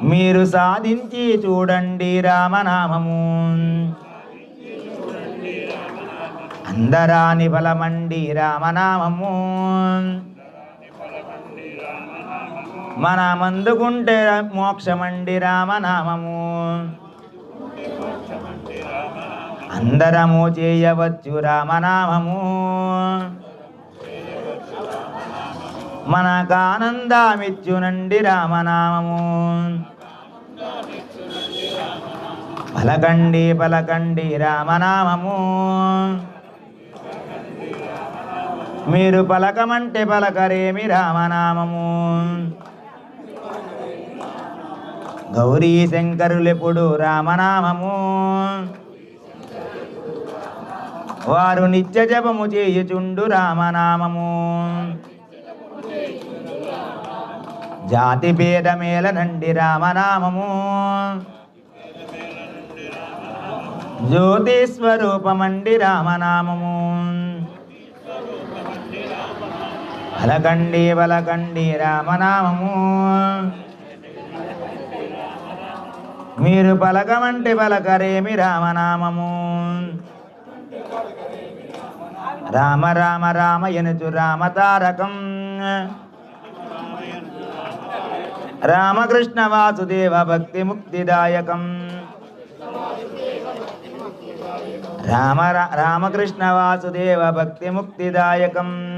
మీరు సాధించి చూడండి రామనామము అందరాని ఫలమండి రామనామము మన మందుకుంటే మోక్షమండి రామనామము అందరము చేయవచ్చు రామనామము మనకానందమిచ్చునండి రామనామము పలకండి పలకండి రామనామము మీరు పలకమంటే పలకరేమి రామనామము గౌరీ శంకరులెప్పుడు రామనామము వారు నిత్య జపము చేయుచుండు రామనామము జాతి భేదమేలనండి రామనామము జ్యోతి స్వరూపమండి రామనామము పలకండి పలకండి రామనామము మీరు పలకమంటే పలకరేమి రామనామము రామ రామ రామ ఎనుచు రామతారకం రామకృష్ణ వాసుదేవ భక్తి ముక్తిదాయకం రామకృష్ణ వాసుదేవ భక్తి ముక్తిదాయకం